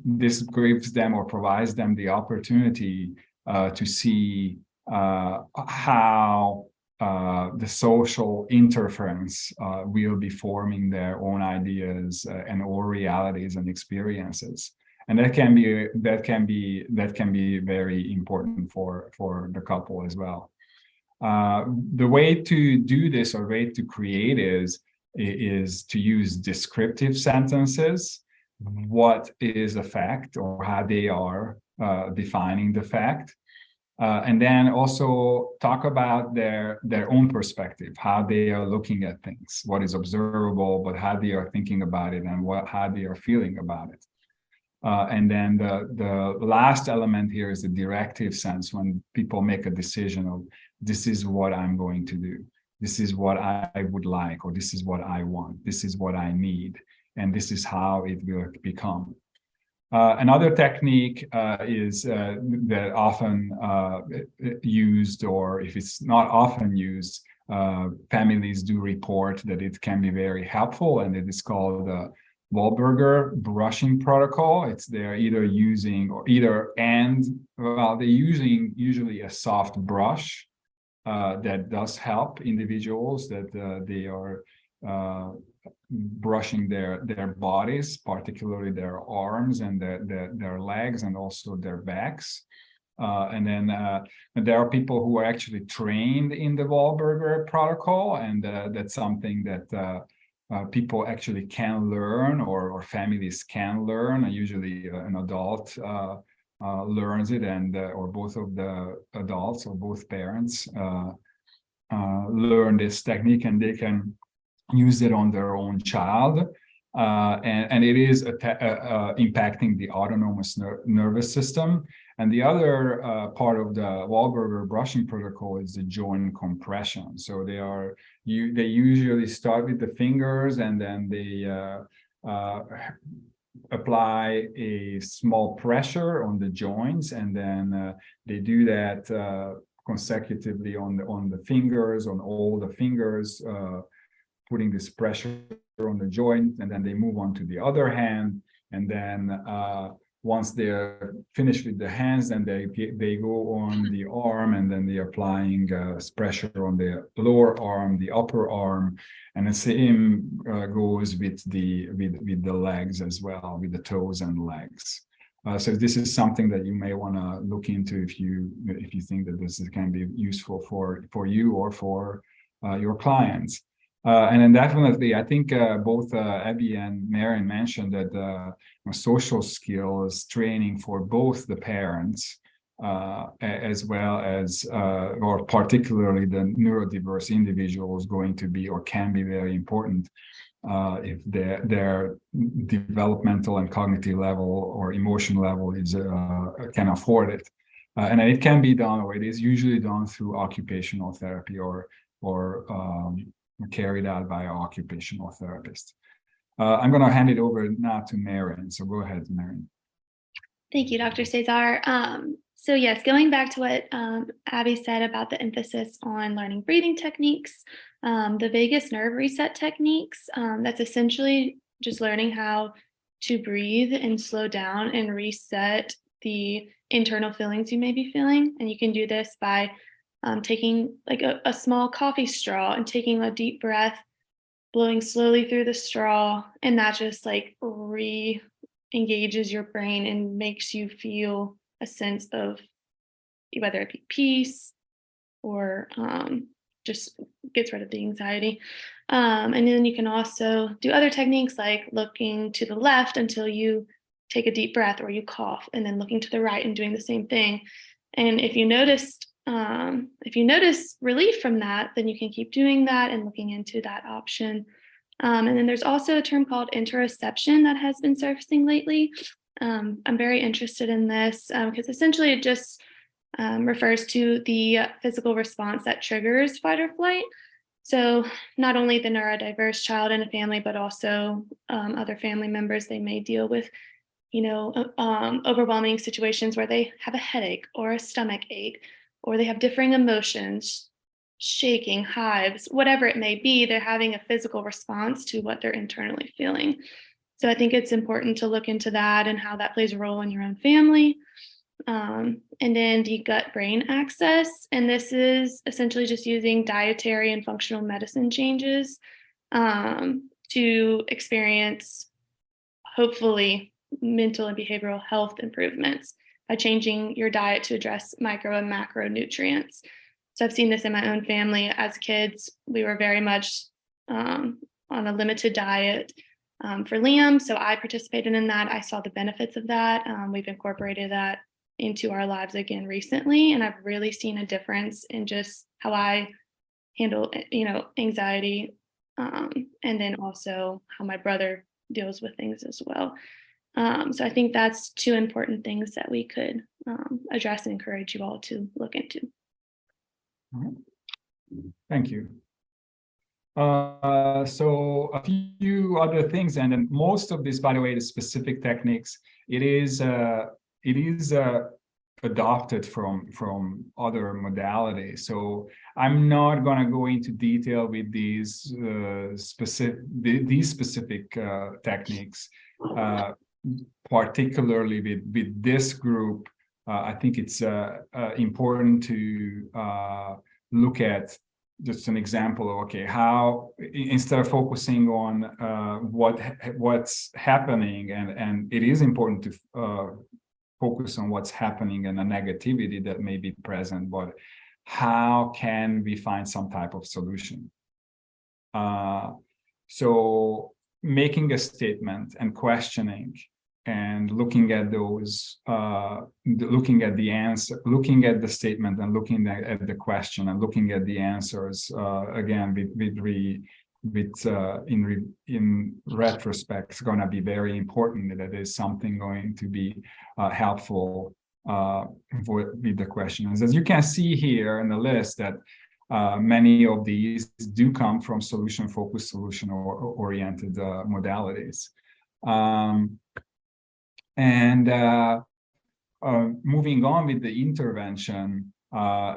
this gives them or provides them the opportunity to see how the social interference will be forming their own ideas and all realities and experiences. And that can be very important for the couple as well. The way to do this, or way to create, is to use descriptive sentences. What is a fact, or how they are defining the fact. And then also talk about their own perspective, how they are looking at things, what is observable, but how they are thinking about it, and how they are feeling about it. And then the last element here is the directive sense, when people make a decision of, this is what I'm going to do, this is what I would like, or this is what I want, this is what I need. and this is how it will become. Another technique is that often used, or if it's not often used, families do report that it can be very helpful, and it is called the Wahlberger brushing protocol. They're either using they're using usually a soft brush that does help individuals that they are brushing their bodies, particularly their arms and their legs, and also their backs. And then there are people who are actually trained in the Wahlberger protocol, and that's something that people actually can learn, or families can learn. Usually an adult learns it, and or both of the adults or both parents learn this technique, and they can use it on their own child, and it is impacting the autonomous nervous system. And the other part of the Wahlberger brushing protocol is the joint compression. So they usually start with the fingers, and then they apply a small pressure on the joints, and then they do that consecutively on the fingers, on all the fingers, putting this pressure on the joint, and then they move on to the other hand. And then once they're finished with the hands, then they go on the arm, and then they're applying pressure on the lower arm, the upper arm, and the same goes with the legs as well, with the toes and legs. So this is something that you may want to look into if you think that this can be useful for you or for your clients. And then definitely, I think both Abbye and Mairin mentioned that social skills training for both the parents as well as, or particularly the neurodiverse individuals, going to be or can be very important if their developmental and cognitive level or emotion level can afford it. And it can be done, or it is usually done through occupational therapy or carried out by an occupational therapist. I'm going to hand it over now to Mairin. So go ahead, Mairin. Thank you, Dr. Csaszar. So yes, going back to what Abbye said about the emphasis on learning breathing techniques, the vagus nerve reset techniques, that's essentially just learning how to breathe and slow down and reset the internal feelings you may be feeling. And you can do this by taking like a small coffee straw and taking a deep breath, blowing slowly through the straw, and that just like re-engages your brain and makes you feel a sense of whether it be peace or just gets rid of the anxiety. And then you can also do other techniques like looking to the left until you take a deep breath or you cough, and then looking to the right and doing the same thing. And if you notice relief from that, then you can keep doing that and looking into that option. And then there's also a term called interoception that has been surfacing lately. I'm very interested in this because essentially it just refers to the physical response that triggers fight or flight. So not only the neurodiverse child in a family, but also other family members, they may deal with, overwhelming situations where they have a headache or a stomach ache, or they have differing emotions, shaking, hives, whatever it may be. They're having a physical response to what they're internally feeling. So I think it's important to look into that and how that plays a role in your own family. And then the gut-brain axis, and this is essentially just using dietary and functional medicine changes to experience, hopefully, mental and behavioral health improvements by changing your diet to address micro and macronutrients. So I've seen this in my own family. As kids, we were very much on a limited diet for Liam. So I participated in that. I saw the benefits of that. We've incorporated that into our lives again recently. And I've really seen a difference in just how I handle, anxiety. And then also how my brother deals with things as well. So I think that's two important things that we could address and encourage you all to look into. Thank you. So a few other things, and then most of this, by the way, the specific techniques, it is adopted from other modalities. So I'm not going to go into detail with these specific techniques, particularly with this group. I think it's important to look at just an example of, okay, how instead of focusing on what's happening, and it is important to focus on what's happening and the negativity that may be present, but how can we find some type of solution? So making a statement and questioning and looking at those, looking at the answer, looking at the statement and looking at the question and looking at the answers, again, in retrospect, it's going to be very important. That is something going to be helpful with the questions. As you can see here in the list, that many of these do come from solution-focused, solution-oriented modalities. Moving on with the intervention,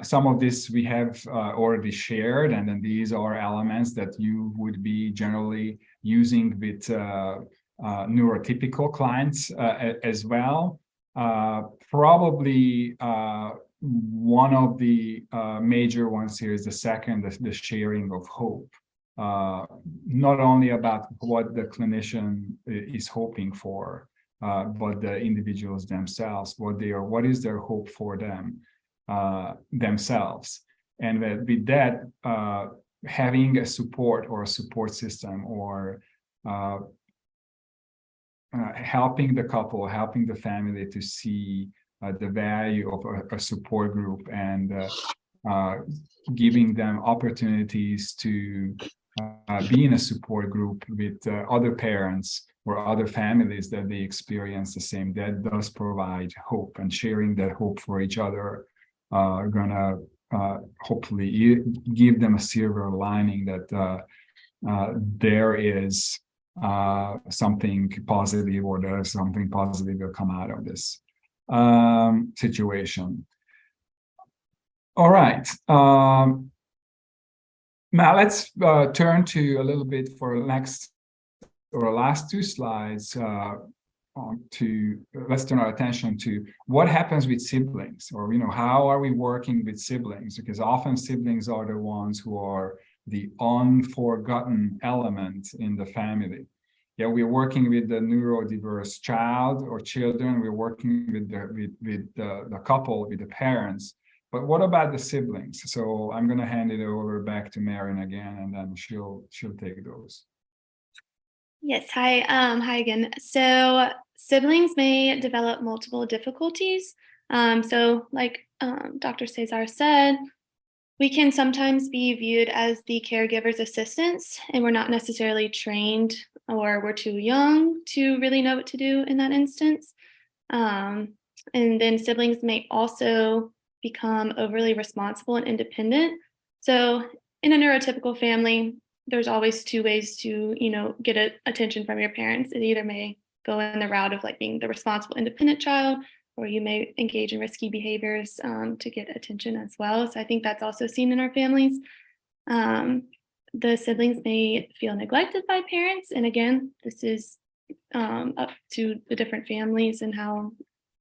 some of this we have already shared, and then these are elements that you would be generally using with neurotypical clients as well. Probably one of the major ones here is the second, the sharing of hope. Not only about what the clinician is hoping for, but the individuals themselves, what is their hope for them themselves, and with that, having a support or a support system, or helping the couple, helping the family to see the value of a support group, and giving them opportunities to be in a support group with other parents or other families that they experience the same. That does provide hope, and sharing that hope for each other gonna hopefully give them a silver lining that there is something positive, or there's something positive will come out of this situation. All right. Now let's turn to a little bit for next or last two slides let's turn our attention to what happens with siblings, or how are we working with siblings, because often siblings are the ones who are the unforgotten element in the family. Yeah, we're working with the neurodiverse child or children, we're working with the couple, with the parents, but what about the siblings? So I'm going to hand it over back to Mairin again, and then she'll take those. Yes, hi again. So siblings may develop multiple difficulties. So like Dr. Csaszar said, we can sometimes be viewed as the caregiver's assistants, and we're not necessarily trained, or we're too young to really know what to do in that instance. And then siblings may also become overly responsible and independent. So in a neurotypical family, there's always two ways to, get attention from your parents. It either may go in the route of like being the responsible, independent child, or you may engage in risky behaviors to get attention as well. So I think that's also seen in our families. The siblings may feel neglected by parents. And again, this is up to the different families and how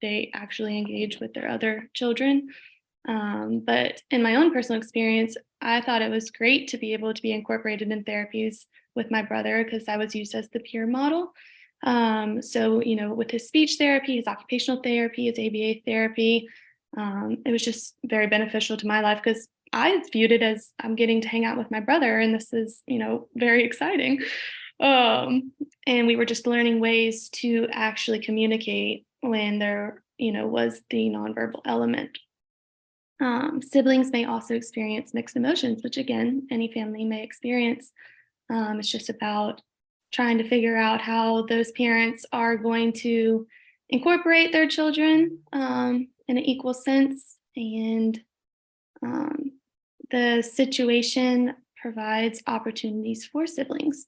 they actually engage with their other children. But in my own personal experience, I thought it was great to be able to be incorporated in therapies with my brother, because I was used as the peer model. So, with his speech therapy, his occupational therapy, his ABA therapy, it was just very beneficial to my life, because I viewed it as I'm getting to hang out with my brother, and this is, very exciting. And we were just learning ways to actually communicate when there, was the nonverbal element. Siblings may also experience mixed emotions, which again, any family may experience. It's just about trying to figure out how those parents are going to incorporate their children in an equal sense. And the situation provides opportunities for siblings.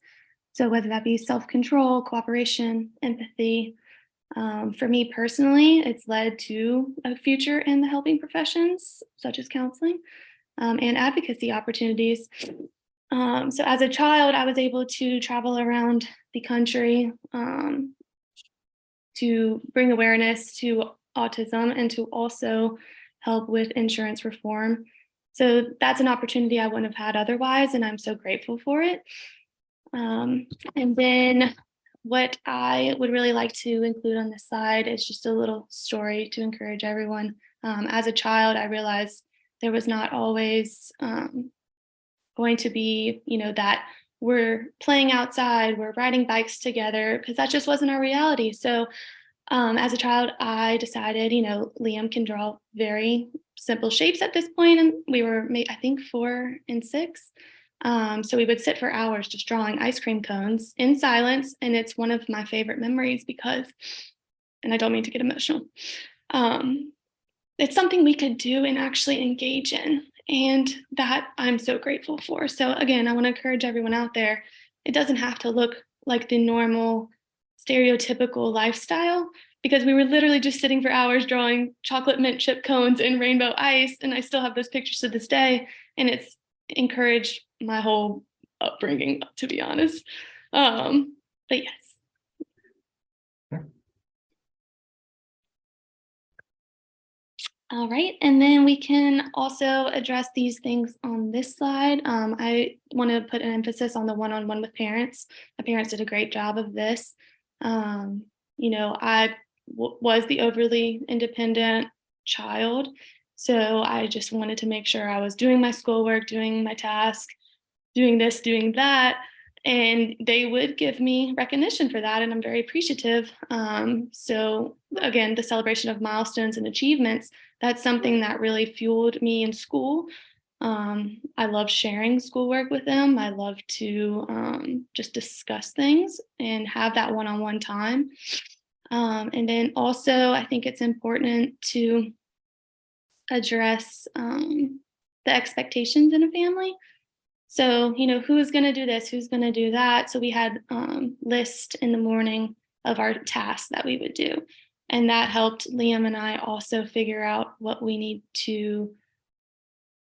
So whether that be self-control, cooperation, empathy. For me personally, it's led to a future in the helping professions, such as counseling, and advocacy opportunities. So as a child, I was able to travel around the country to bring awareness to autism and to also help with insurance reform. So that's an opportunity I wouldn't have had otherwise, and I'm so grateful for it. And then what I would really like to include on this slide is just a little story to encourage everyone. As a child, I realized there was not always going to be, that we're playing outside, we're riding bikes together, because that just wasn't our reality. So as a child, I decided, Liam can draw very simple shapes at this point, and we were, I think, 4 and 6. So we would sit for hours just drawing ice cream cones in silence. And it's one of my favorite memories because, and I don't mean to get emotional, it's something we could do and actually engage in. And that I'm so grateful for. So again, I want to encourage everyone out there. It doesn't have to look like the normal stereotypical lifestyle, because we were literally just sitting for hours drawing chocolate mint chip cones in rainbow ice. And I still have those pictures to this day. And it's encouraged my whole upbringing, to be honest. But yes. All right, and then we can also address these things on this slide. I want to put an emphasis on the one-on-one with parents. The parents did a great job of this. I was the overly independent child, so I just wanted to make sure I was doing my schoolwork, doing my task, doing this, doing that, and they would give me recognition for that, and I'm very appreciative. So again, the celebration of milestones and achievements, that's something that really fueled me in school. I love sharing schoolwork with them. I love to just discuss things and have that one-on-one time. And then also, I think it's important to address the expectations in a family. So, who's going to do this? Who's going to do that? So we had list in the morning of our tasks that we would do. And that helped Liam and I also figure out what we need to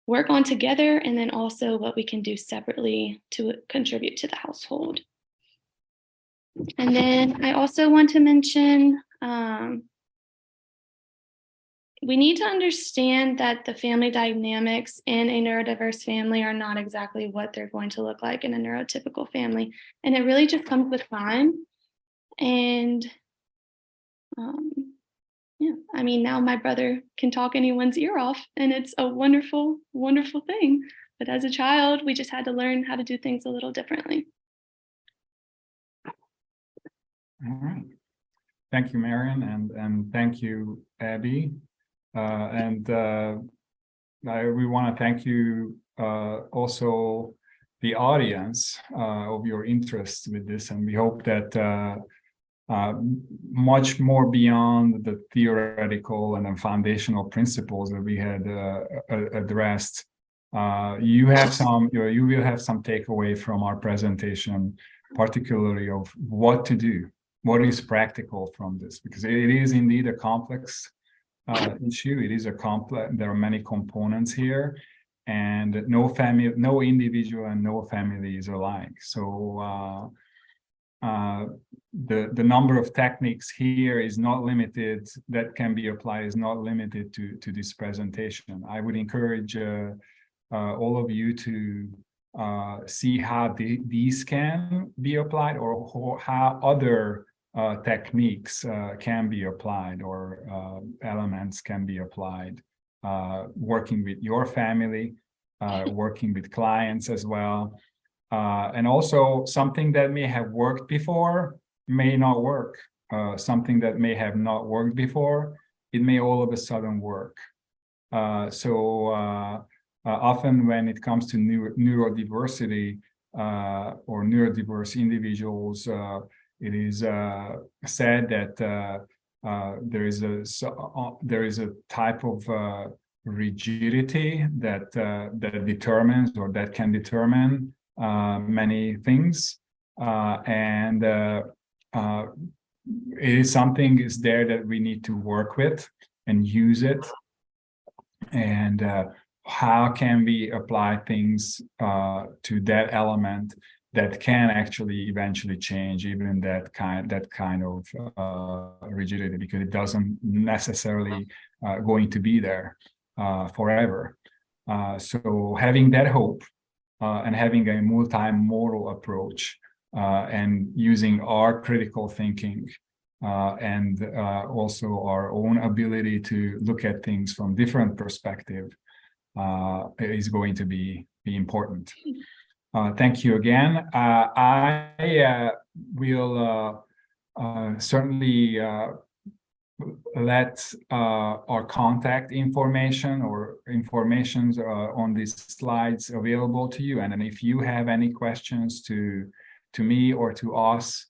work on together, and then also what we can do separately to contribute to the household. And then I also want to mention, we need to understand that the family dynamics in a neurodiverse family are not exactly what they're going to look like in a neurotypical family. And it really just comes with time. And now my brother can talk anyone's ear off, and it's a wonderful, wonderful thing. But as a child, we just had to learn how to do things a little differently. All right. Thank you, Mairin, and thank you, Abbye. We want to thank you also the audience of your interest with this, and we hope that much more beyond the theoretical and the foundational principles that we had addressed, you will have some takeaway from our presentation, particularly of what to do, what is practical from this, because it is indeed a complex issue. It is there are many components here, and no individual and no family is alike. So the number of techniques here is not limited, that can be applied is not limited to this presentation. I would encourage all of you to see how these can be applied, or how other techniques can be applied, or elements can be applied, working with your family, working with clients as well. And also something that may have worked before may not work. Something that may have not worked before, it may all of a sudden work. Often when it comes to neurodiversity or neurodiverse individuals, it is said that there is a type of rigidity that determines or that can determine many things, and it is something is there that we need to work with and use it. And how can we apply things to that element that can actually eventually change even that kind of rigidity, because it doesn't necessarily going to be there forever. So having that hope and having a multimodal approach and using our critical thinking and also our own ability to look at things from different perspective is going to be important. Thank you again. I will certainly let our contact information or informations on these slides available to you. And then if you have any questions to me or to us,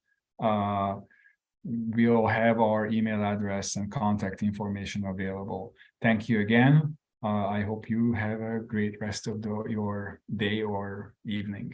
we'll have our email address and contact information available. Thank you again. I hope you have a great rest of your day or evening.